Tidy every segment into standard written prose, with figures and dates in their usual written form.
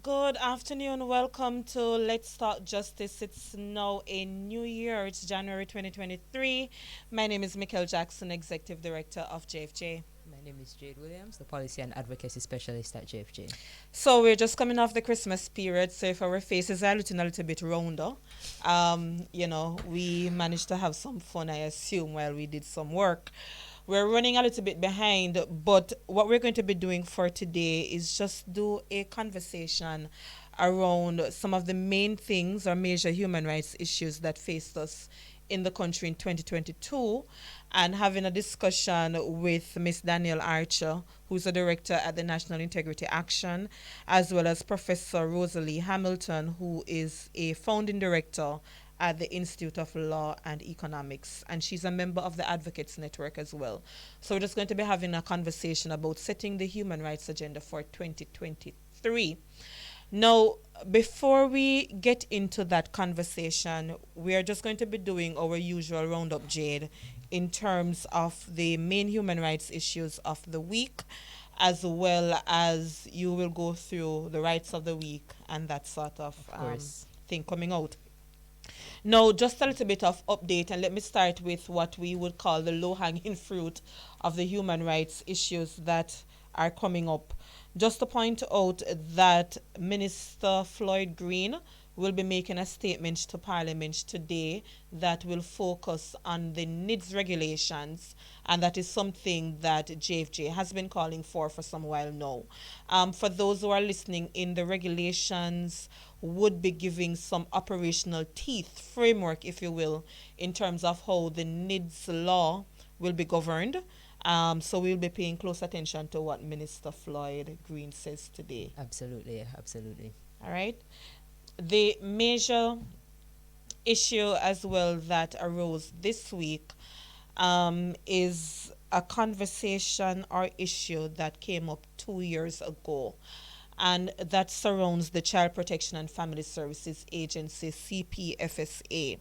Good afternoon. Welcome to Let's Talk Justice. It's now a new year. It's January 2023. My name is Michael Jackson, Executive Director of JFJ. My name is Jade Williams, the Policy and Advocacy Specialist at JFJ. So we're just coming off the Christmas period. So if our faces are looking a little bit rounder, we managed to have some fun, I assume, while we did some work. We're running a little bit behind, but what we're going to be doing for today is just do a conversation around some of the main things or major human rights issues that faced us in the country in 2022 and having a discussion with Miss Danielle Archer, who's the director at the National Integrity Action, as well as Professor Rosalie Hamilton, who is a founding director at the Institute of Law and Economics, and she's a member of the Advocates Network as well. So we're just going to be having a conversation about setting the human rights agenda for 2023. Now, before we get into that conversation, we are just going to be doing our usual roundup, Jade, in terms of the main human rights issues of the week, as well as you will go through the rights of the week and that sort of thing coming out. Now, just a little bit of update, and let me start with what we would call the low-hanging fruit of the human rights issues that are coming up. Just to point out that Minister Floyd Green will be making a statement to Parliament today that will focus on the NIDS regulations, and that is something that JFJ has been calling for some while now. For those who are listening in, the regulations would be giving some operational teeth, framework, if you will, in terms of how the NIDS law will be governed. So we'll be paying close attention to what Minister Floyd Green says today. Absolutely. All right. The major issue as well that arose this week is a conversation or issue that came up 2 years ago, and that surrounds the Child Protection and Family Services Agency, CPFSA.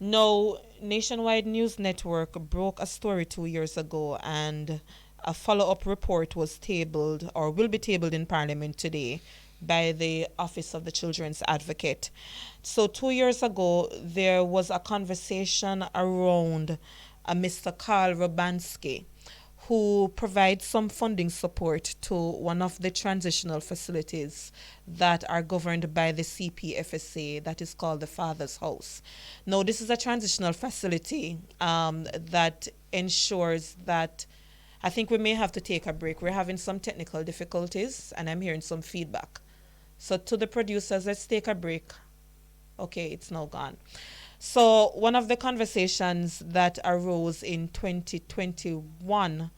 Now, Nationwide News Network broke a story 2 years ago, and a follow-up report was tabled or will be tabled in Parliament today by the Office of the Children's Advocate. So 2 years ago, there was a conversation around Mr. Carl Robansky, who provides some funding support to one of the transitional facilities that are governed by the CPFSA, that is called the Father's House. Now, this is a transitional facility that ensures that, I think we may have to take a break. We're having some technical difficulties, and I'm hearing some feedback. So to the producers, let's take a break. Okay, it's now gone. So one of the conversations that arose in 2021,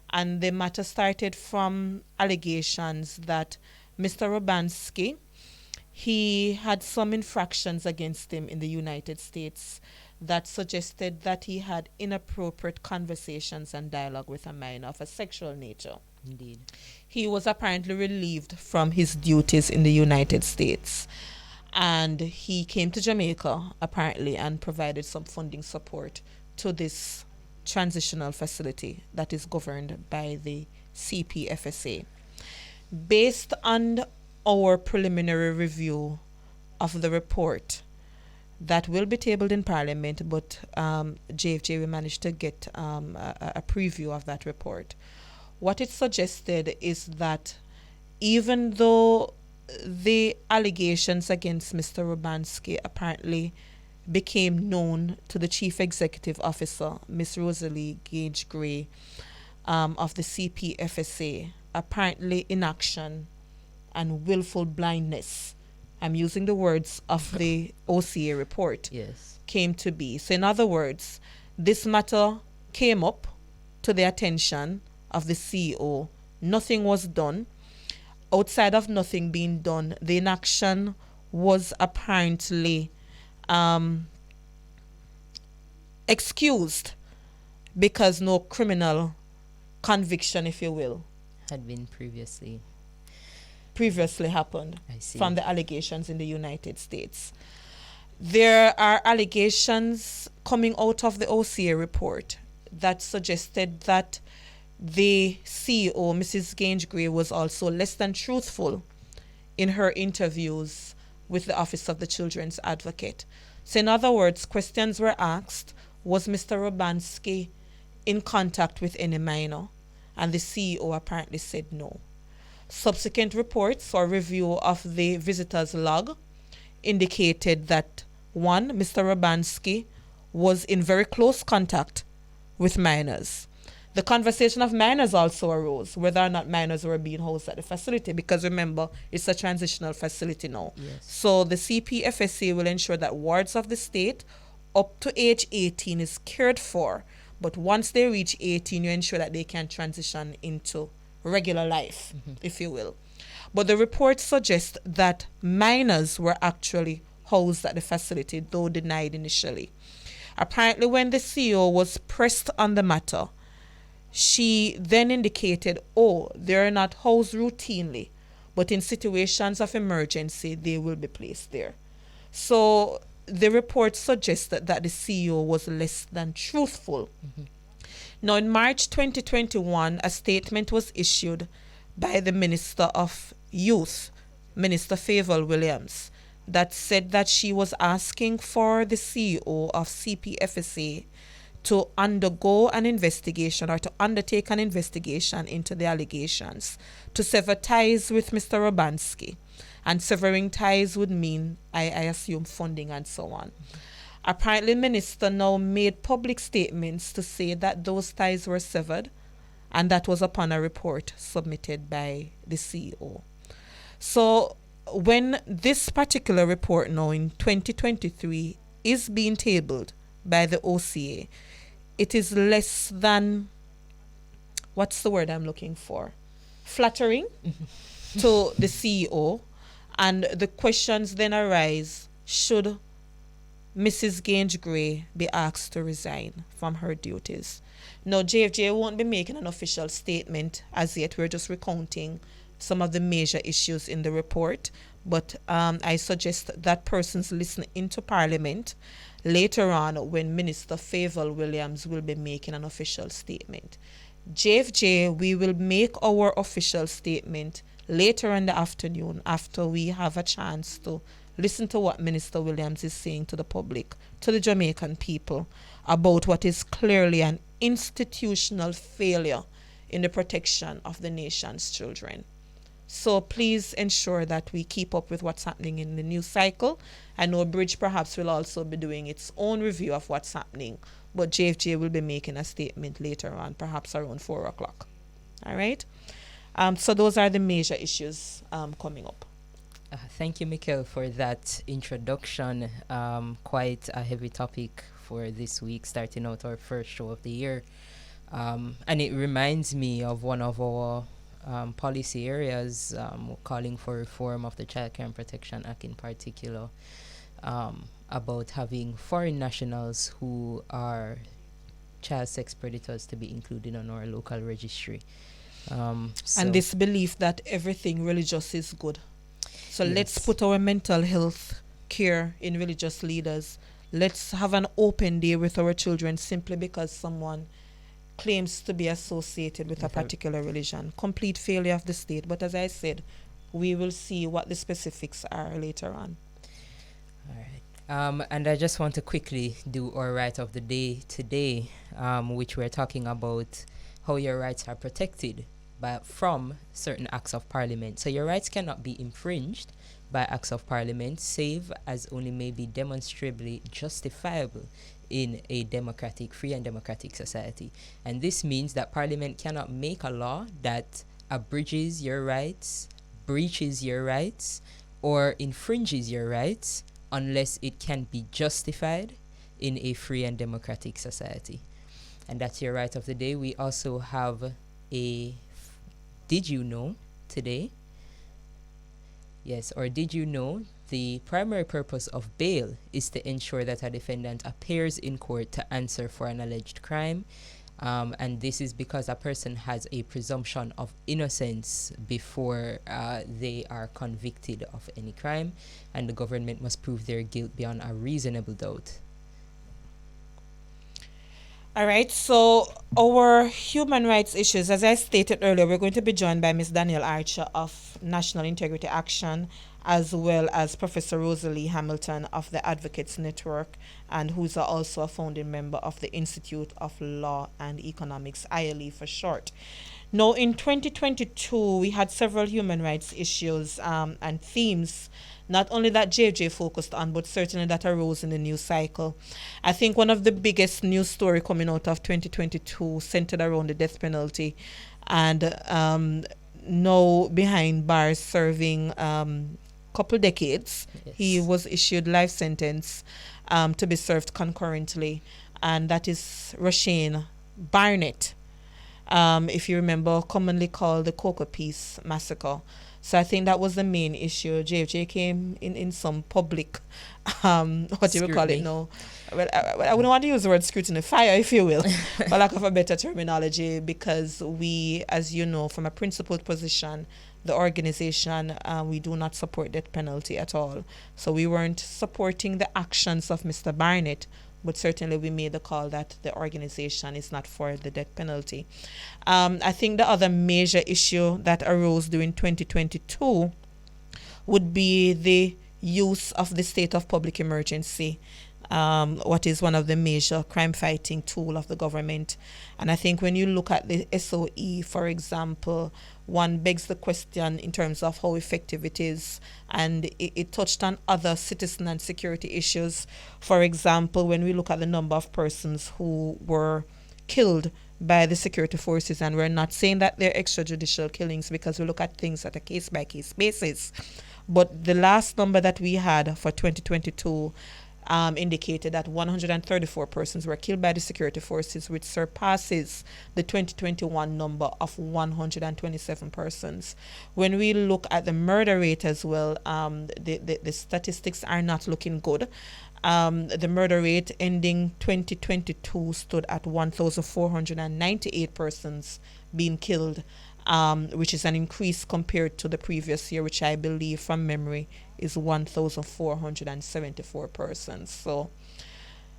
and the matter started from allegations that Mr. Robansky, he had some infractions against him in the United States that suggested that he had inappropriate conversations and dialogue with a minor of a sexual nature. Indeed. He was apparently relieved from his duties in the United States, and he came to Jamaica apparently and provided some funding support to this transitional facility that is governed by the CPFSA. Based on our preliminary review of the report that will be tabled in Parliament, but JFJ, we managed to get a preview of that report. What it suggested is that even though the allegations against Mr. Robansky apparently became known to the Chief Executive Officer, Ms. Rosalie Gage-Gray, of the CPFSA, apparently inaction and willful blindness, I'm using the words of the OCA report, Yes. came to be. So in other words, this matter came up to the attention of the CEO. Nothing was done. Outside of nothing being done, the inaction was apparently excused because no criminal conviction, if you will, Had been previously. happened I see. from the allegations in the United States. There are allegations coming out of the OCA report that suggested that the CEO, Mrs. Grange Gray, was also less than truthful in her interviews with the Office of the Children's Advocate. So, in other words, questions were asked: was Mr. Robansky in contact with any minor? And the CEO apparently said no. Subsequent reports or review of the visitor's log indicated that one, Mr. Robansky was in very close contact with minors. The conversation of minors also arose, whether or not minors were being housed at the facility, because remember, it's a transitional facility now. Yes. So the CPFSA will ensure that wards of the state up to age 18 is cared for, but once they reach 18, you ensure that they can transition into regular life, if you will. But the report suggests that minors were actually housed at the facility, though denied initially. Apparently, when the CEO was pressed on the matter, she then indicated, oh, they're not housed routinely, but in situations of emergency, they will be placed there. So the report suggested that the CEO was less than truthful. Now, in March 2021, a statement was issued by the Minister of Youth, Minister Favour Williams, that said that she was asking for the CEO of CPFSA to undergo an investigation or to undertake an investigation into the allegations, to sever ties with Mr. Robansky. And severing ties would mean, I assume, funding and so on. Apparently, Minister now made public statements to say that those ties were severed, and that was upon a report submitted by the CEO. So when this particular report now in 2023 is being tabled by the OCA, it is less than, what's the word I'm looking for? Flattering to the CEO. And the questions then arise, should Mrs. Gange Gray be asked to resign from her duties? Now, JFJ won't be making an official statement as yet. We're just recounting some of the major issues in the report. But I suggest that persons listen into Parliament later on when Minister Favour Williams will be making an official statement. JFJ, we will make our official statement later in the afternoon after we have a chance to listen to what Minister Williams is saying to the public, to the Jamaican people, about what is clearly an institutional failure in the protection of the nation's children. So please ensure that we keep up with what's happening in the news cycle. I know Bridge perhaps will also be doing its own review of what's happening, but JFJ will be making a statement later on, perhaps around 4 o'clock. All right? So those are the major issues coming up. Thank you, Mikhail, for that introduction. Quite a heavy topic for this week, starting out our first show of the year. And it reminds me of one of our policy areas, calling for reform of the Child Care and Protection Act in particular, about having foreign nationals who are child sex predators to be included on our local registry. And this belief that everything religious is good. So yes, let's put our mental health care in religious leaders. Let's have an open day with our children simply because someone claims to be associated with a particular religion. Complete failure of the state. But as I said, we will see what the specifics are later on. All right. And I just want to quickly do our right of the day today, which we're talking about how your rights are protected from certain acts of parliament. So your rights cannot be infringed by acts of parliament, save as only may be demonstrably justifiable in a democratic, free and democratic society. And this means that parliament cannot make a law that abridges your rights, breaches your rights, or infringes your rights unless it can be justified in a free and democratic society. And that's your right of the day. We also have a did you know today? Yes, or did you know the primary purpose of bail is to ensure that a defendant appears in court to answer for an alleged crime. And this is because a person has a presumption of innocence before they are convicted of any crime, and the government must prove their guilt beyond a reasonable doubt. All right, so our human rights issues, as I stated earlier, we're going to be joined by Ms. Danielle Archer of National Integrity Action, as well as Professor Rosalie Hamilton of the Advocates Network, and who's also a founding member of the Institute of Law and Economics, ILE for short. Now, in 2022, we had several human rights issues and themes, not only that JJ focused on, but certainly that arose in the news cycle. I think one of the biggest news story coming out of 2022 centered around the death penalty, and now behind bars serving couple decades. He Yes. was issued life sentence to be served concurrently, and that is Rashane Barnett, if you remember, commonly called the Cocoa Piece Massacre. So I think that was the main issue. JFJ came in some public, what do you call it Scrutiny. now? Well, I wouldn't want to use the word scrutiny, fire, if you will, for lack of a better terminology, because we, as you know, from a principled position, the organization, we do not support death penalty at all. So we weren't supporting the actions of Mr. Barnett, but certainly we made the call that the organization is not for the death penalty. I think the other major issue that arose during 2022 would be the use of the state of public emergency, what is one of the major crime fighting tool of the government. And I think when you look at the SOE, for example, one begs the question in terms of how effective it is. And it touched on other citizen and security issues. For example, when we look at the number of persons who were killed by the security forces, and we're not saying that they're extrajudicial killings because we look at things at a case by case basis. But the last number that we had for 2022 indicated that 134 persons were killed by the security forces, which surpasses the 2021 number of 127 persons. When we look at the murder rate as well, the statistics are not looking good. The murder rate ending 2022 stood at 1,498 persons being killed, which is an increase compared to the previous year, which I believe from memory is 1,474 persons. So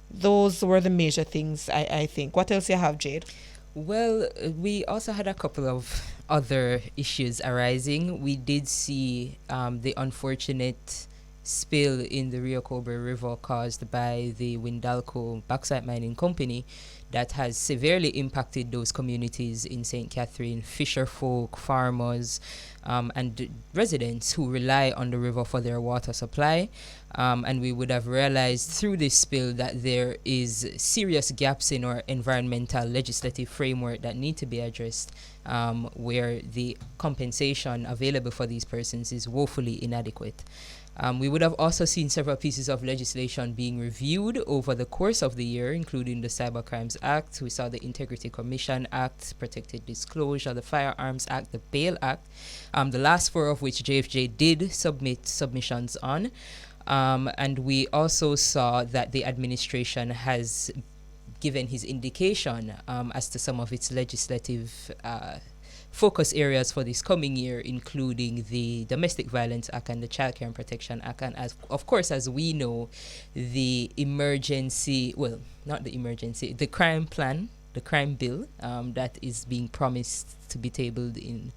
those were the major things, I think. What else you have, Jade? Well, we also had a couple of other issues arising. We did see the unfortunate spill in the Rio Cobre River caused by the Windalco Bauxite Mining Company that has severely impacted those communities in St. Catherine, fisher folk, farmers, and residents who rely on the river for their water supply. And we would have realized through this spill that there is serious gaps in our environmental legislative framework that need to be addressed, where the compensation available for these persons is woefully inadequate. We would have also seen several pieces of legislation being reviewed over the course of the year, including the Cyber Crimes Act. We saw the Integrity Commission Act, Protected Disclosure, the Firearms Act, the Bail Act, the last four of which JFJ did submit submissions on. And we also saw that the administration has given his indication as to some of its legislative focus areas for this coming year, including the Domestic Violence Act and the Child Care and Protection Act. And as of course, as we know, the emergency, well, not the emergency, the crime plan, the crime bill that is being promised to be tabled in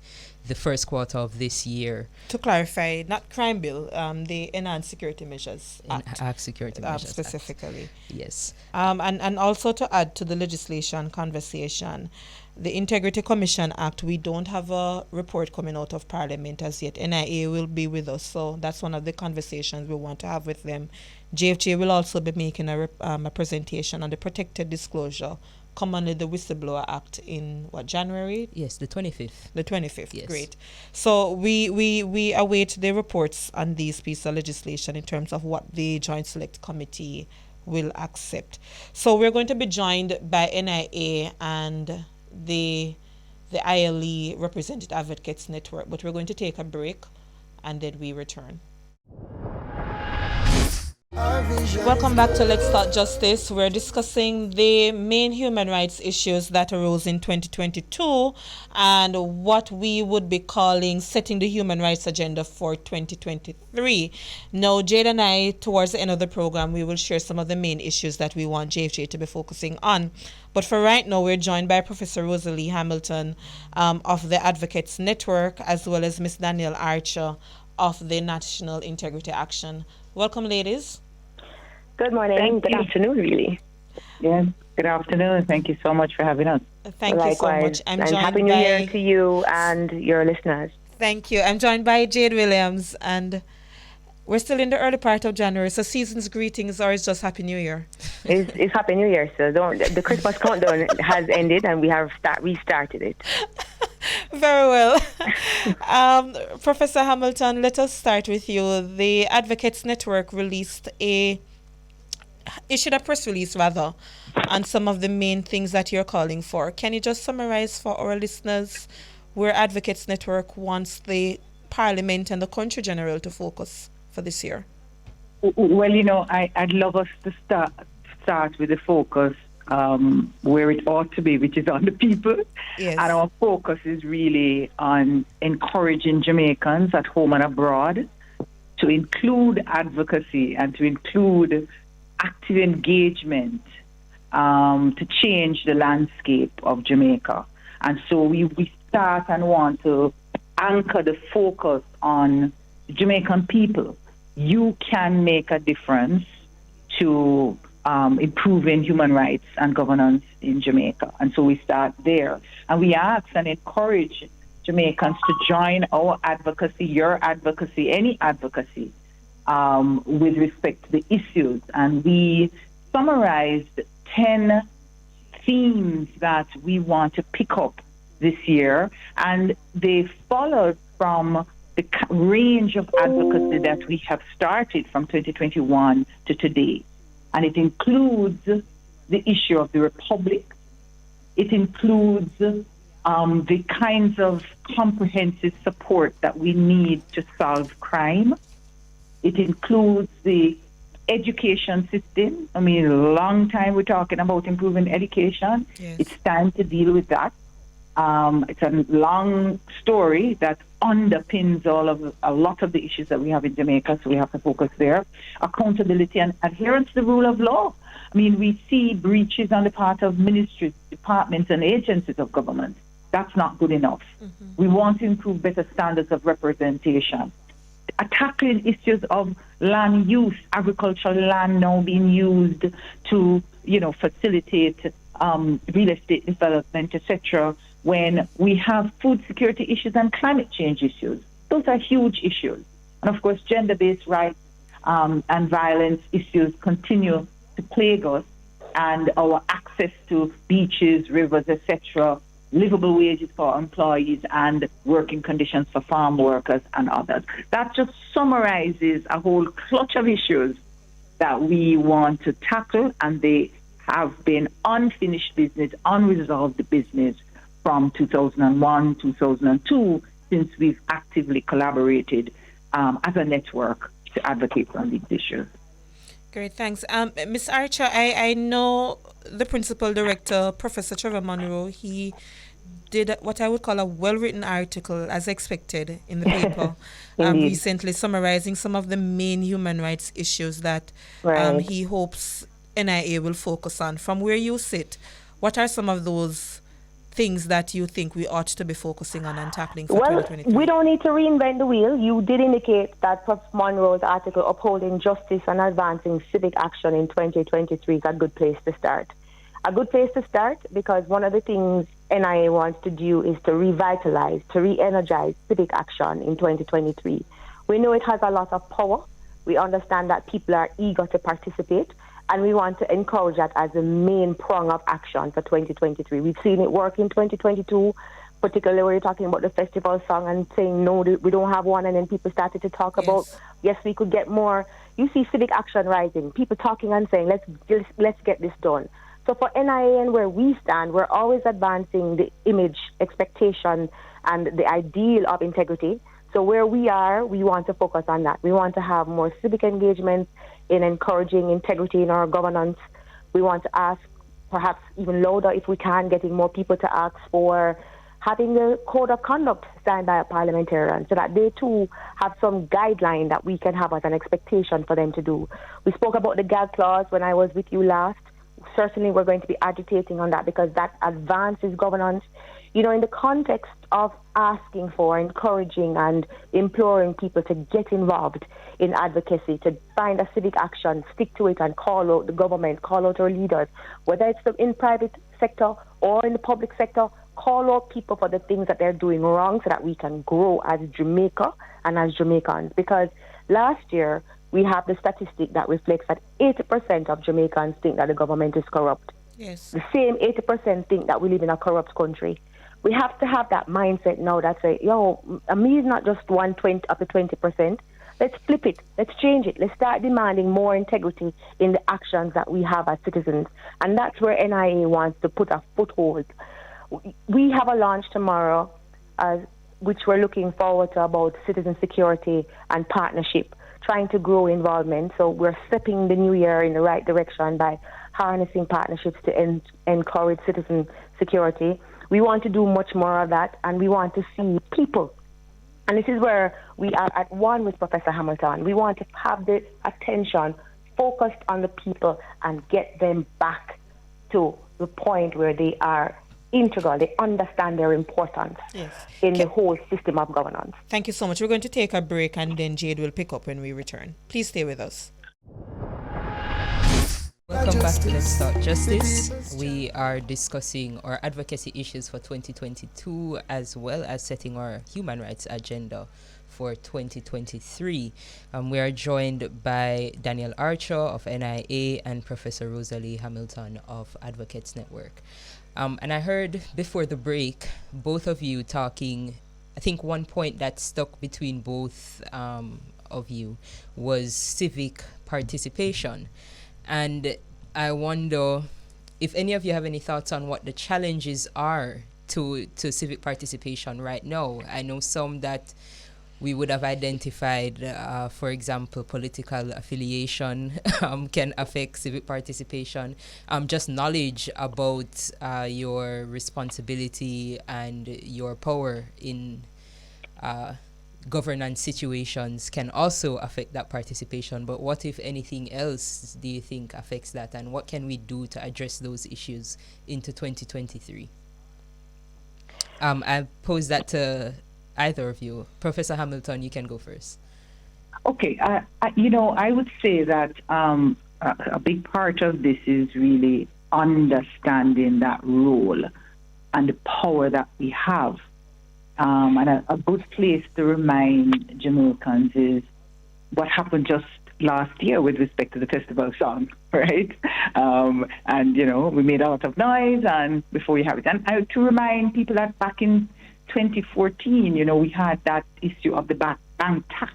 the first quarter of this year. To clarify, not crime bill, the Enhanced Security Measures Act, Act Security Measures Act. specifically. Yes. And also to add to the legislation conversation, the Integrity Commission Act, we don't have a report coming out of Parliament as yet. NIA will be with us, so that's one of the conversations we want to have with them. JFJ will also be making a presentation on the Protected Disclosure, commonly the Whistleblower Act, in what, January? Yes, the 25th. The 25th, Yes. Great. So we await the reports on these pieces of legislation in terms of what the Joint Select Committee will accept. So we're going to be joined by NIA and the ILE Representative Advocates Network, but we're going to take a break and then we return. Welcome back to Let's Talk Justice. We're discussing the main human rights issues that arose in 2022 and what we would be calling setting the human rights agenda for 2023. Now, Jade and I, towards the end of the program, we will share some of the main issues that we want JFJ to be focusing on. But for right now, we're joined by Professor Rosalie Hamilton of the Advocates Network, as well as Miss Danielle Archer of the National Integrity Action. Welcome, ladies. Good morning. Good afternoon, really. Yeah, good afternoon. Thank you so much for having us. Thank you so much. I'm joined Happy New Year to you and your listeners. Thank you. I'm joined by Jade Williams, and we're still in the early part of January, so season's greetings, or it's just Happy New Year? It's Happy New Year, so the Christmas countdown has ended, and we have restarted it. Very well. Professor Hamilton, let us start with you. The Advocates Network issued a press release on some of the main things that you're calling for. Can you just summarize for our listeners where Advocates Network wants the Parliament and the country general to focus for this year? Well, I'd love us to start with the focus where it ought to be, which is on the people. Yes. And our focus is really on encouraging Jamaicans at home and abroad to include advocacy and to include active engagement to change the landscape of Jamaica. And so we start and want to anchor the focus on Jamaican people. You can make a difference to improving human rights and governance in Jamaica. And so we start there. And we ask and encourage Jamaicans to join our advocacy, your advocacy, any advocacy, with respect to the issues. And we summarized 10 themes that we want to pick up this year, and they followed from the range of advocacy that we have started from 2021 to today. And it includes the issue of the Republic. It includes the kinds of comprehensive support that we need to solve crime. It includes the education system. I mean, a long time we're talking about improving education. Yes. It's time to deal with that. It's a long story that underpins a lot of the issues that we have in Jamaica, so we have to focus there. Accountability and adherence to the rule of law. I mean, we see breaches on the part of ministries, departments, and agencies of government. That's not good enough. Mm-hmm. We want to improve better standards of representation. Tackling issues of land use, agricultural land now being used to, facilitate real estate development, etc., when we have food security issues and climate change issues. Those are huge issues. And of course, gender-based rights and violence issues continue to plague us, and our access to beaches, rivers, etc., livable wages for employees, and working conditions for farm workers and others. That just summarizes a whole clutch of issues that we want to tackle, and they have been unfinished business, unresolved business from 2001, 2002, since we've actively collaborated as a network to advocate on these issues. Great, thanks. Ms. Archer, I know the principal director, Professor Trevor Monroe, he did what I would call a well-written article, as expected, in the paper recently, summarizing some of the main human rights issues that he hopes NIA will focus on. From where you sit, what are some of those things that you think we ought to be focusing on and tackling for 2023? We don't need to reinvent the wheel. You did indicate that Prof. Monroe's article, Upholding Justice and Advancing Civic Action in 2023, is a good place to start. A good place to start because one of the things NIA wants to do is to revitalize, to re-energize civic action in 2023. We know it has a lot of power. We understand that people are eager to participate, and we want to encourage that as the main prong of action for 2023. We've seen it work in 2022, particularly when you're talking about the festival song and saying, no, we don't have one, and then people started to talk about, yes, we could get more. You see civic action rising, people talking and saying, let's get this done. So for NIA and where we stand, we're always advancing the image, expectation, and the ideal of integrity. So where we are, we want to focus on that. We want to have more civic engagement in encouraging integrity in our governance. We want to ask, perhaps even louder if we can, getting more people to ask for having the code of conduct signed by a parliamentarian so that they too have some guideline that we can have as an expectation for them to do. We spoke about the gag clause when I was with you last. Certainly we're going to be agitating on that because that advances governance. You know, in the context of asking for, encouraging and imploring people to get involved in advocacy, to find a civic action, stick to it and call out the government, call out our leaders, whether it's in private sector or in the public sector, call out people for the things that they're doing wrong so that we can grow as Jamaica and as Jamaicans. Because last year, we have the statistic that reflects that 80% of Jamaicans think that the government is corrupt. Yes. The same 80% think that we live in a corrupt country. We have to have that mindset now that say, me is not just 120 up to 20%. Let's flip it. Let's change it. Let's start demanding more integrity in the actions that we have as citizens. And that's where NIA wants to put a foothold. We have a launch tomorrow, which we're looking forward to, about citizen security and partnership, trying to grow involvement. So we're stepping the new year in the right direction by harnessing partnerships to encourage citizen security. We want to do much more of that, and we want to see people. And this is where we are at one with Professor Hamilton. We want to have the attention focused on the people and get them back to the point where they are integral, they understand their importance in the whole system of governance. Thank you so much. We're going to take a break and then Jade will pick up when we return. Please stay with us. Welcome back to Let's Talk Justice. We are discussing our advocacy issues for 2022 as well as setting our human rights agenda for 2023. We are joined by Daniel Archer of NIA and Professor Rosalie Hamilton of Advocates Network. And I heard before the break, both of you talking, I think one point that stuck between both of you was civic participation. And I wonder if any of you have any thoughts on what the challenges are to civic participation right now. I know some that we would have identified, for example, political affiliation can affect civic participation. Just knowledge about your responsibility and your power in governance situations can also affect that participation. But what, if anything else, do you think affects that? And what can we do to address those issues into 2023? I pose that to either of you. Professor Hamilton, you can go first. Okay. I would say that a big part of this is really understanding that role and the power that we have. And a good place to remind Jamaicans is what happened just last year with respect to the festival song, right? And, we made a lot of noise and before you have it. And to remind people that back in 2014, we had that issue of the bank tax,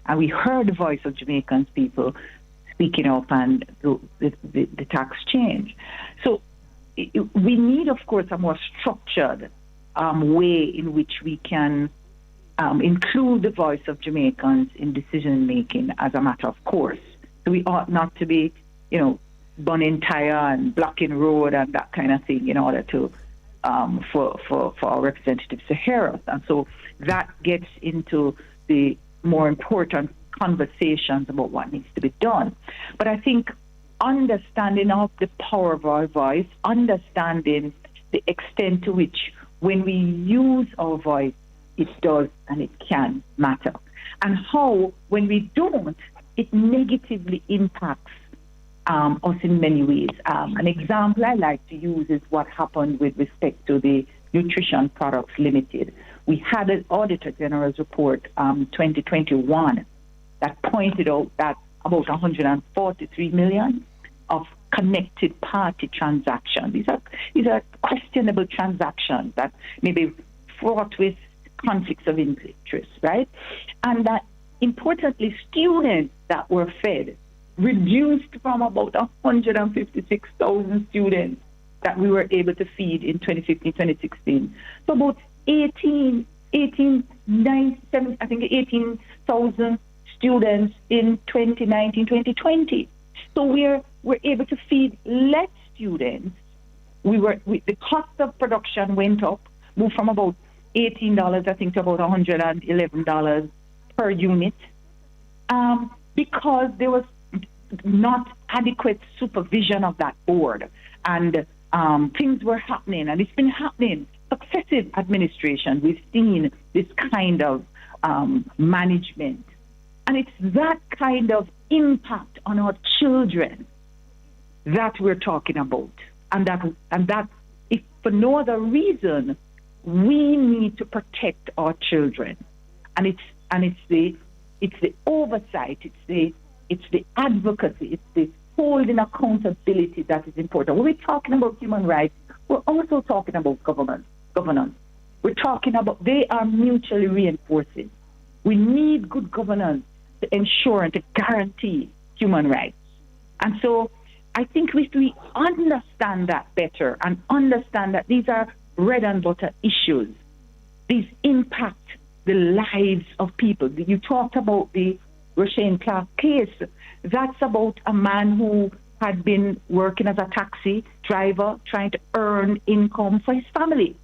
and we heard the voice of Jamaicans people speaking up and the tax change. So we need, of course, a more structured way in which we can include the voice of Jamaicans in decision making as a matter of course. So we ought not to be, burning tire and blocking road and that kind of thing in order to for our representatives to hear us. And so that gets into the more important conversations about what needs to be done. But I think understanding of the power of our voice, understanding the extent to which when we use our voice, it does and it can matter. And how, when we don't, it negatively impacts us in many ways. An example I like to use is what happened with respect to the Nutrition Products Limited. We had an Auditor General's report 2021 that pointed out that about 143 million of connected party transactions. These are questionable transactions that may be fraught with conflicts of interest, right? And that importantly, students that were fed reduced from about 156,000 students that we were able to feed in 2015, 2016. So about 18 I think 18,000 students in 2019, 2020. So we're able to feed less students. The cost of production went up, moved from about $18, I think, to about $111 per unit, because there was not adequate supervision of that board, and things were happening, and it's been happening. Successive administration, we've seen this kind of management, and it's that kind of impact on our children that we're talking about, and that if for no other reason, we need to protect our children, and it's the oversight, it's the advocacy, it's the holding accountability that is important. When we're talking about human rights, we're also talking about governance. We're talking about, they are mutually reinforcing. We need good governance to ensure and to guarantee human rights. And so I think if we understand that better and understand that these are bread and butter issues, these impact the lives of people. You talked about the Roshane Clark case. That's about a man who had been working as a taxi driver, trying to earn income for his family.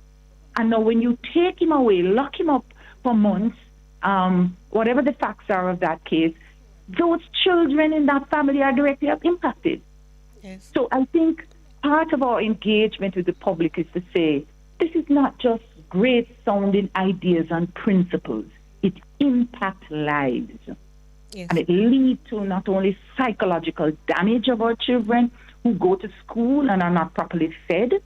And now when you take him away, lock him up for months, whatever the facts are of that case, those children in that family are directly impacted. Yes. So I think part of our engagement with the public is to say, this is not just great sounding ideas and principles. It impacts lives. Yes. And it leads to not only psychological damage of our children who go to school and are not properly fed,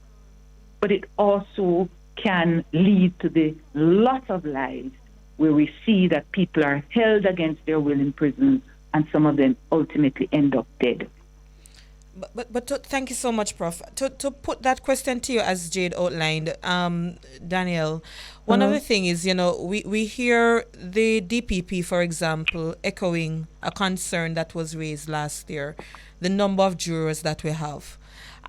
but it also can lead to the loss of lives where we see that people are held against their will in prison and some of them ultimately end up dead. But thank you so much, Prof. To put that question to you, as Jade outlined, Daniel, one of the things is, we hear the DPP, for example, echoing a concern that was raised last year, the number of jurors that we have.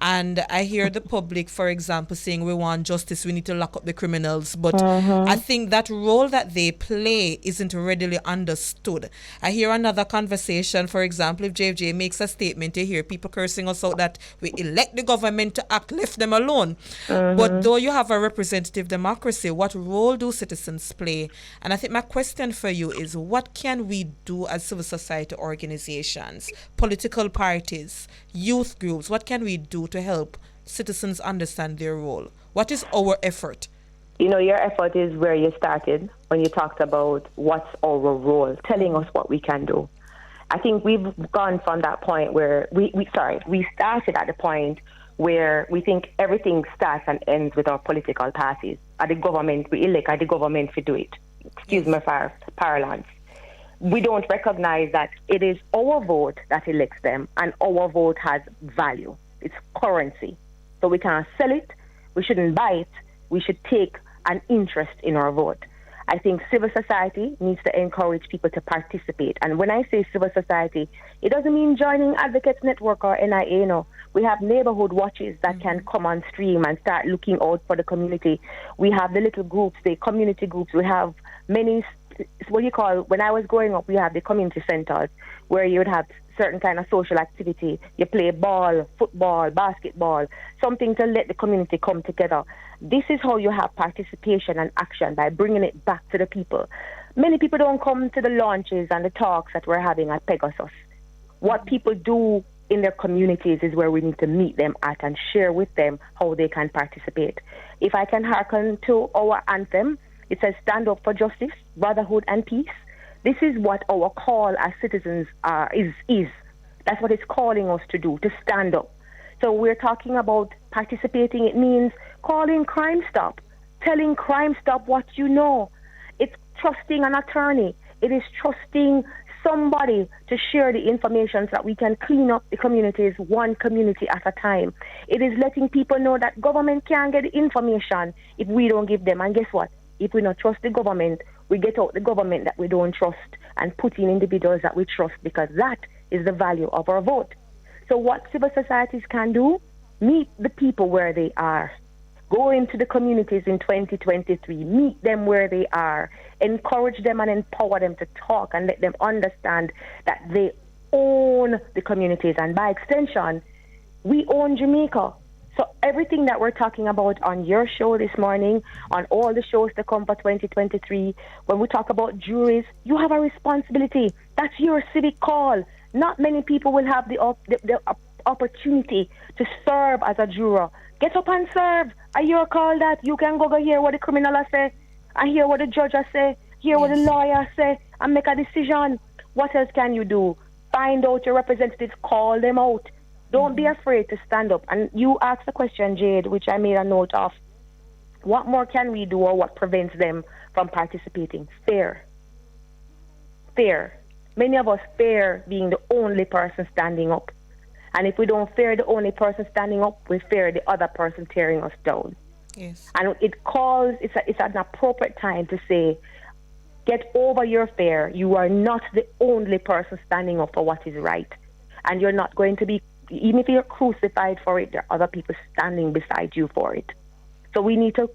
And I hear the public, for example, saying we want justice, we need to lock up the criminals. But I think that role that they play isn't readily understood. I hear another conversation, for example, if JFJ makes a statement, you hear people cursing us out that we elect the government to act, left them alone. But though you have a representative democracy, what role do citizens play? And I think my question for you is, what can we do as civil society organizations, political parties, youth groups, what can we do to help citizens understand their role? What is our effort? Your effort is where you started when you talked about what's our role, telling us what we can do. I think we've gone from that point where we started at the point where we think everything starts and ends with our political parties. At the government, we elect at the government to do it. Excuse me for parlance. We don't recognize that it is our vote that elects them, and our vote has value. It's currency. So we can't sell it, we shouldn't buy it, we should take an interest in our vote. I think civil society needs to encourage people to participate. And when I say civil society, it doesn't mean joining Advocates Network or NIA, no. We have neighborhood watches that can come on stream and start looking out for the community. We have the little groups, the community groups. We have many, when I was growing up, we have the community centers where you would have certain kind of social activity. You play ball, football, basketball, something to let the community come together. This is how you have participation and action, by bringing it back to the people. Many people don't come to the launches and the talks that we're having at Pegasus. What people do in their communities is where we need to meet them at and share with them how they can participate. If I can hearken to our anthem, it says, stand up for justice, brotherhood, and peace. This is what our call as citizens is. That's what it's calling us to do, to stand up. So we're talking about participating. It means calling Crime Stop, telling Crime Stop what you know. It's trusting an attorney. It is trusting somebody to share the information so that we can clean up the communities, one community at a time. It is letting people know that government can't get the information if we don't give them. And guess what? If we don't trust the government, we get out the government that we don't trust and put in individuals that we trust, because that is the value of our vote. So what civil societies can do, meet the people where they are. Go into the communities in 2023, meet them where they are, encourage them and empower them to talk and let them understand that they own the communities, and by extension, we own Jamaica. So everything that we're talking about on your show this morning, on all the shows to come for 2023, when we talk about juries, you have a responsibility. That's your civic call. Not many people will have the opportunity to serve as a juror. Get up and serve. I hear call that you can go hear what the criminal say, and hear what the judge say, hear what the lawyer say, and make a decision. What else can you do? Find out your representatives, call them out. Don't be afraid to stand up. And you asked the question, Jade, which I made a note of. What more can we do, or what prevents them from participating? Fear. Fear. Many of us fear being the only person standing up. And if we don't fear the only person standing up, we fear the other person tearing us down. Yes. And it's an appropriate time to say, get over your fear. You are not the only person standing up for what is right. And you're not going to be, even if you're crucified for it, there are other people standing beside you for it. So we need to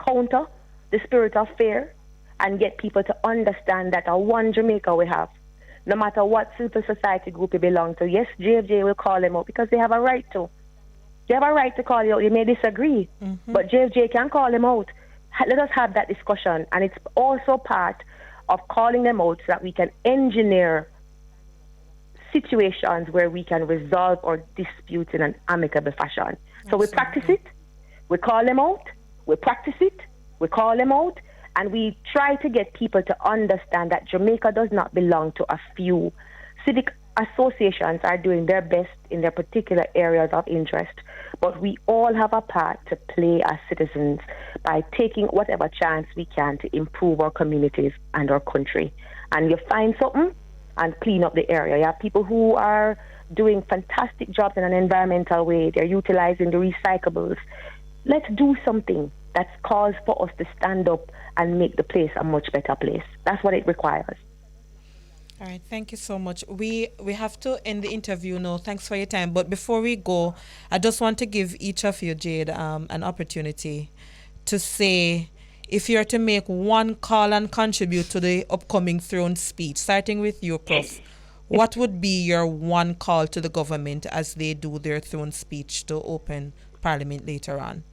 counter the spirit of fear and get people to understand that a one Jamaica we have. No matter what civil society group you belong to, yes, JFJ will call them out because they have a right to. They have a right to call you out. You may disagree, but JFJ can call them out. Let us have that discussion. And it's also part of calling them out so that we can engineer situations where we can resolve our disputes in an amicable fashion. So we practice it, we call them out, we practice it, we call them out, and we try to get people to understand that Jamaica does not belong to a few. Civic associations are doing their best in their particular areas of interest, but we all have a part to play as citizens by taking whatever chance we can to improve our communities and our country. And you find something and clean up the area. You have people who are doing fantastic jobs in an environmental way. They're utilizing the recyclables. Let's do something that's cause for us to stand up and make the place a much better place. That's what it requires. All right, thank you so much. We have to end the interview now. Thanks for your time. But before we go, I just want to give each of you, Jade, an opportunity to say, if you're to make one call and contribute to the upcoming throne speech, starting with you, Prof, what would be your one call to the government as they do their throne speech to open Parliament later on?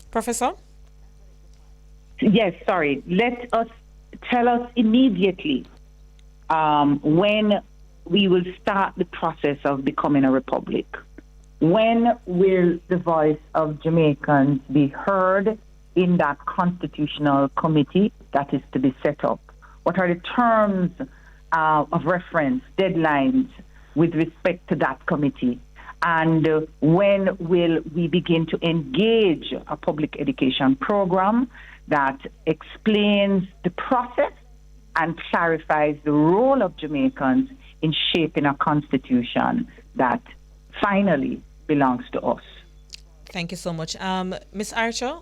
Professor? Yes, sorry. Tell us immediately when we will start the process of becoming a republic. When will the voice of Jamaicans be heard in that constitutional committee that is to be set up? What are the terms of reference, deadlines with respect to that committee? And when will we begin to engage a public education program that explains the process and clarifies the role of Jamaicans in shaping a constitution that finally belongs to us? Thank you so much. Ms. Archer?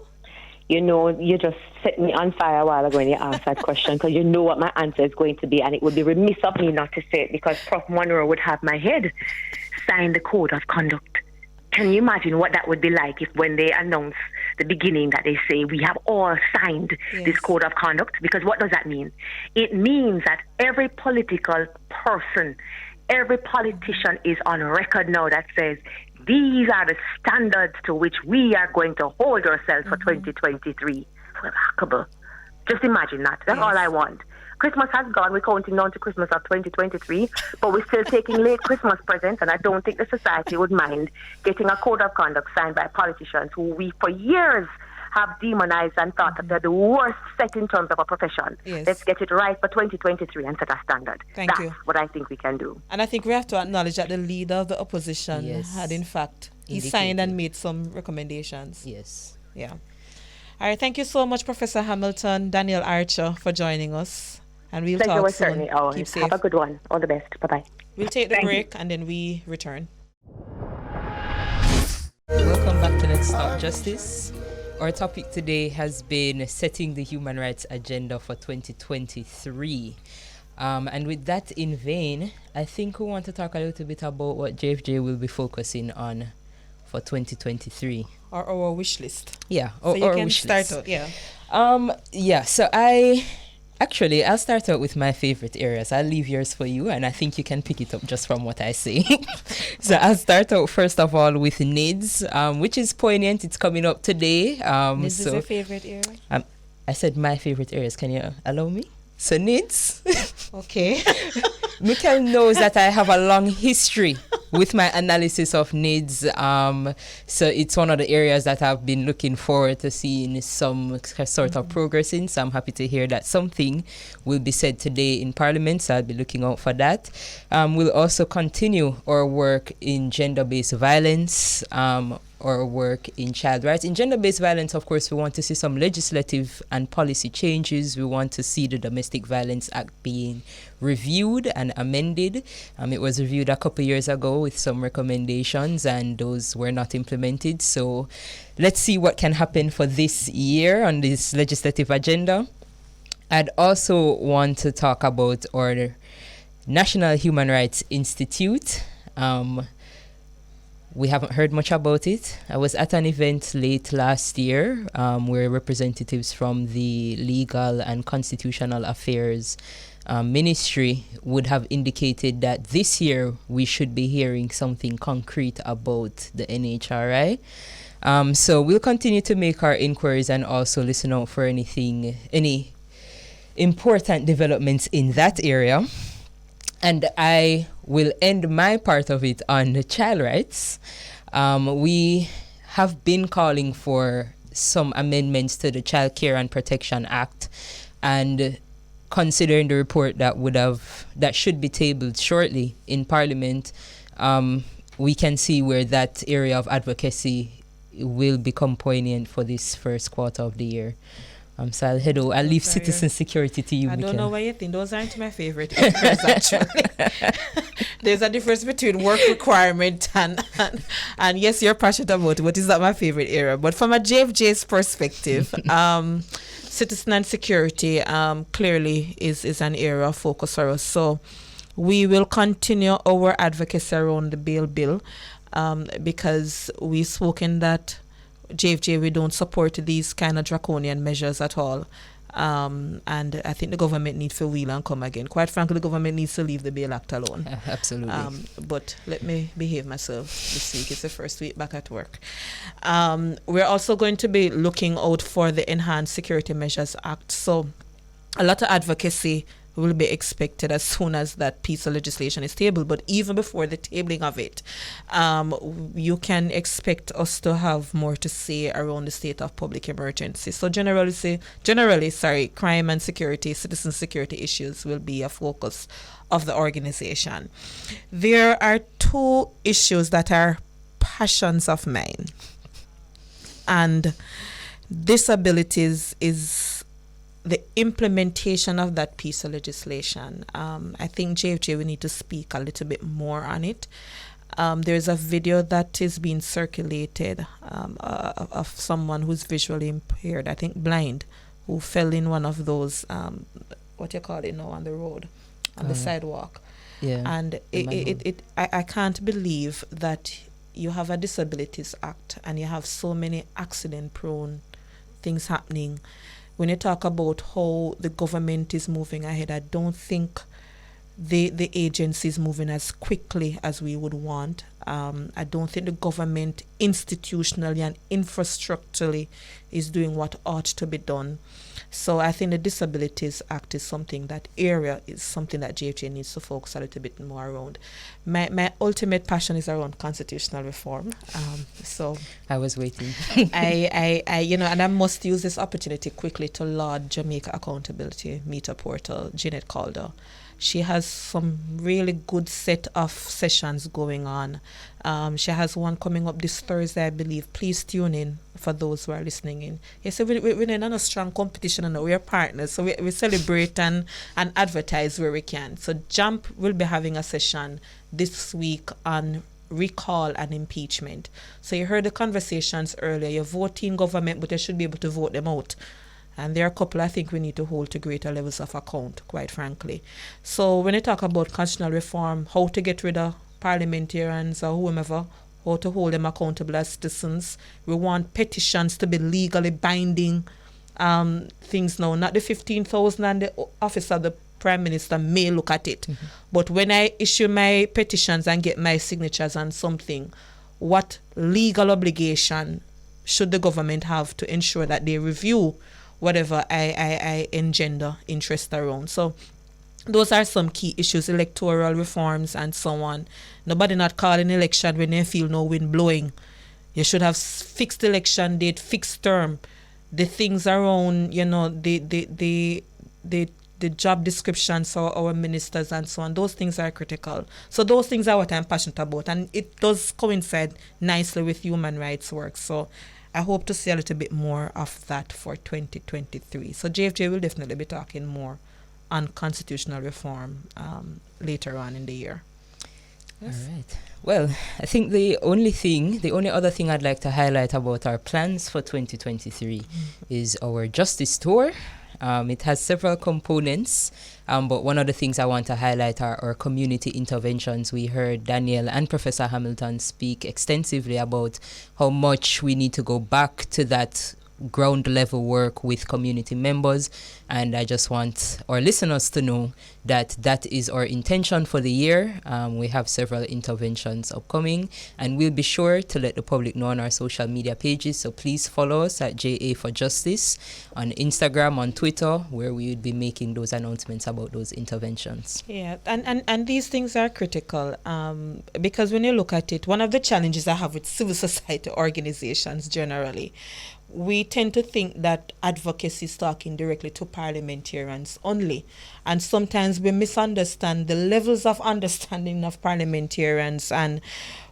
You know, you just set me on fire a while ago when you asked that question, because you know what my answer is going to be, and it would be remiss of me not to say it, because Prof. Monroe would have my head sign the code of conduct. Can you imagine what that would be like if when they announce the beginning that they say we have all signed this code of conduct? Because what does that mean? It means that every political person, every politician is on record now that says these are the standards to which we are going to hold ourselves for 2023. Remarkable. Just imagine that. That's all I want. Christmas has gone. We're counting down to Christmas of 2023, but we're still taking late Christmas presents, and I don't think the society would mind getting a code of conduct signed by politicians who we, for years, have demonized and thought that they're the worst set in terms of a profession. Yes. Let's get it right for 2023 and set a standard. Thank you. That's what I think we can do. And I think we have to acknowledge that the leader of the opposition had, in fact, he signed and made some recommendations. Yes. Yeah. All right. Thank you so much, Professor Hamilton, Daniel Archer, for joining us. And we'll Pleasure talk was soon. certainly ours. Keep safe. Have a good one. All the best. Bye-bye. We'll take the break and then we return. Welcome back to Let's Talk Justice. Our topic today has been setting the human rights agenda for 2023. And with that in vain, I think we want to talk a little bit about what JFJ will be focusing on for 2023. Or our wish list. Yeah, So you or can wish start list. out, yeah. Yeah, so I'll start out with my favorite areas. I'll leave yours for you, and I think you can pick it up just from what I say. So I'll start out first of all with NIDS, which is poignant. It's coming up today. This is your favorite area? I said my favorite areas. Can you allow me? So NIDS. Okay. Mikkel knows that I have a long history with my analysis of NIDS. So it's one of the areas that I've been looking forward to seeing some sort of progress in. So I'm happy to hear that something will be said today in Parliament. So I'll be looking out for that. We'll also continue our work in gender-based violence, or work in child rights. In gender-based violence, of course, we want to see some legislative and policy changes. We want to see the Domestic Violence Act being reviewed and amended. It was reviewed a couple years ago with some recommendations, and those were not implemented. So let's see what can happen for this year on this legislative agenda. I'd also want to talk about our National Human Rights Institute. We haven't heard much about it. I was at an event late last year where representatives from the Legal and Constitutional Affairs Ministry would have indicated that this year we should be hearing something concrete about the NHRI. So we'll continue to make our inquiries and also listen out for any important developments in that area. And I will end my part of it on the child rights. We have been calling for some amendments to the Child Care and Protection Act, and considering the report that should be tabled shortly in Parliament, we can see where that area of advocacy will become poignant for this first quarter of the year. So I'll leave citizen security to you. I don't know why you think those aren't my favorite areas, actually. There's a difference between work requirement and yes, you're passionate about it, but it's not my favorite area. But from a JFJ's perspective, citizen and security clearly is an area of focus for us. So we will continue our advocacy around the bail bill because we've spoken that JFJ, we don't support these kind of draconian measures at all. And I think the government needs to wheel and come again. Quite frankly, the government needs to leave the Bail Act alone. Absolutely. But let me behave myself this week. It's the first week back at work. We're also going to be looking out for the Enhanced Security Measures Act. So a lot of advocacy will be expected as soon as that piece of legislation is tabled. But even before the tabling of it, you can expect us to have more to say around the state of public emergency. So generally, crime and security, citizen security issues will be a focus of the organization. There are two issues that are passions of mine. And disabilities is the implementation of that piece of legislation. I think JFJ, we need to speak a little bit more on it. There's a video that is being circulated of someone who's visually impaired, I think blind, who fell in one of those, on the road, on the sidewalk. Yeah. And I can't believe that you have a Disabilities Act and you have so many accident-prone things happening. When you talk about how the government is moving ahead, I don't think the agency is moving as quickly as we would want. I don't think the government institutionally and infrastructurally is doing what ought to be done. So I think the Disabilities Act is something that JFJ needs to focus a little bit more around. My ultimate passion is around constitutional reform. So I was waiting. I and I must use this opportunity quickly to laud Jamaica Accountability Meter Portal, Jeanette Calder. She has some really good set of sessions going on. She has one coming up this Thursday, I believe. Please tune in for those who are listening in. Yes, we're in a strong competition and we're partners. So we celebrate and advertise where we can. So JAMP will be having a session this week on recall and impeachment. So you heard the conversations earlier. You're voting government, but you should be able to vote them out. And there are a couple I think we need to hold to greater levels of account, quite frankly. So when you talk about constitutional reform, how to get rid of parliamentarians or whomever, how to hold them accountable as citizens, we want petitions to be legally binding things now, not the 15,000 and the office of the Prime Minister may look at it. But when I issue my petitions and get my signatures on something, what legal obligation should the government have to ensure that they review whatever I engender interest around? So those are some key issues, electoral reforms and so on. Nobody not calling election when they feel no wind blowing. You should have fixed election date, fixed term. The things around, the job descriptions for our ministers and so on, those things are critical. So those things are what I'm passionate about, and it does coincide nicely with human rights work. So I hope to see a little bit more of that for 2023. So JFJ will definitely be talking more on constitutional reform later on in the year. Yes. All right. Well, I think the only other thing I'd like to highlight about our plans for 2023 is our Justice Tour. It has several components, but one of the things I want to highlight are our community interventions. We heard Daniel and Professor Hamilton speak extensively about how much we need to go back to that ground level work with community members, and I just want our listeners to know that that is our intention for the year. We have several interventions upcoming, and we'll be sure to let the public know on our social media pages, so please follow us at JA for Justice on Instagram, on Twitter, where we would be making those announcements about those interventions. Yeah, and these things are critical because when you look at it, one of the challenges I have with civil society organizations generally, we tend to think that advocacy is talking directly to parliamentarians only. And sometimes we misunderstand the levels of understanding of parliamentarians, and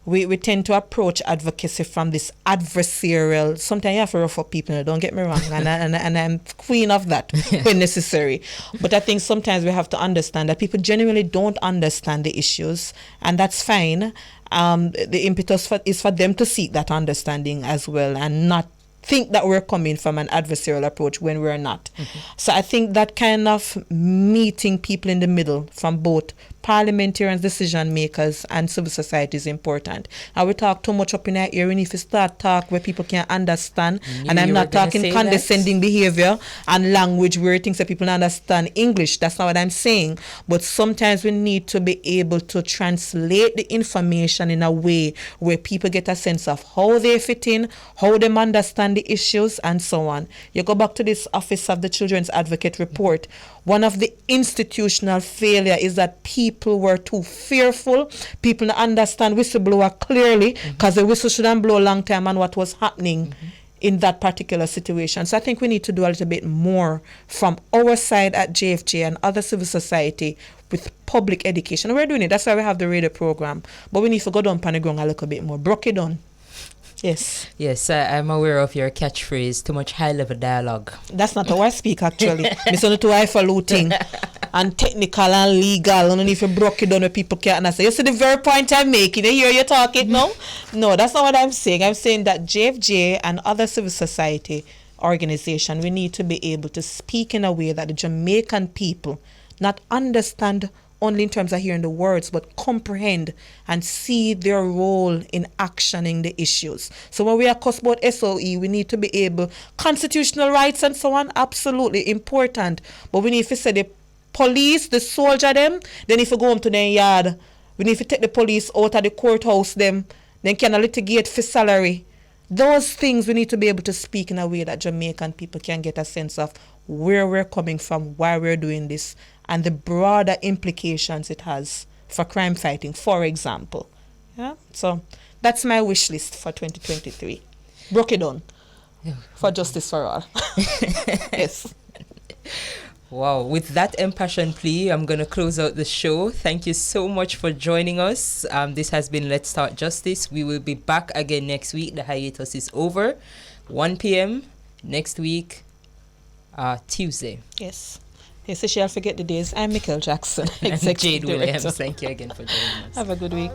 we tend to approach advocacy from this adversarial. Sometimes you have to refer people, don't get me wrong, and I'm queen of that when necessary. But I think sometimes we have to understand that people genuinely don't understand the issues, and that's fine. The impetus is for them to seek that understanding as well, and not think that we're coming from an adversarial approach when we're not. So I think that kind of meeting people in the middle from both parliamentarians, decision makers, and civil society is important. And we talk too much up in our ear, and if you start talk where people can't understand, and I'm not talking condescending behavior and language where things that people understand English, that's not what I'm saying. But sometimes we need to be able to translate the information in a way where people get a sense of how they fit in, how they understand the issues, and so on. You go back to this Office of the Children's Advocate report. One of the institutional failure is that people were too fearful. People don't understand whistleblower clearly because the whistle shouldn't blow a long time on what was happening in that particular situation. So I think we need to do a little bit more from our side at JFJ and other civil society with public education. We're doing it. That's why we have the radio program. But we need to go down on the ground a little bit more. Broke it down. Yes. Yes, I'm aware of your catchphrase, too much high-level dialogue. That's not how I speak, actually. It's only too highfalutin and technical and legal. I don't know if you broke it down where people can't understand. You see the very point I'm making. You hear you talking now? No, that's not what I'm saying. I'm saying that JFJ and other civil society organization, we need to be able to speak in a way that the Jamaican people not understand only in terms of hearing the words, but comprehend and see their role in actioning the issues. So when we are talking about SOE, we need to be able, constitutional rights and so on, absolutely important. But we need to say the police, the soldier them, then if you go home to their yard, we need to take the police out of the courthouse them, then can litigate for salary. Those things we need to be able to speak in a way that Jamaican people can get a sense of where we're coming from, why we're doing this, and the broader implications it has for crime fighting, for example. Yeah. So that's my wish list for 2023. Broke it down for justice for all. Yes. Wow. With that impassioned plea, I'm going to close out the show. Thank you so much for joining us. This has been Let's Start Justice. We will be back again next week. The hiatus is over. 1 p.m. next week, Tuesday. Yes. Yes, so shall forget the days. I'm Michael Jackson, Executive Jade Director. Williams. Thank you again for joining us. Have a good week.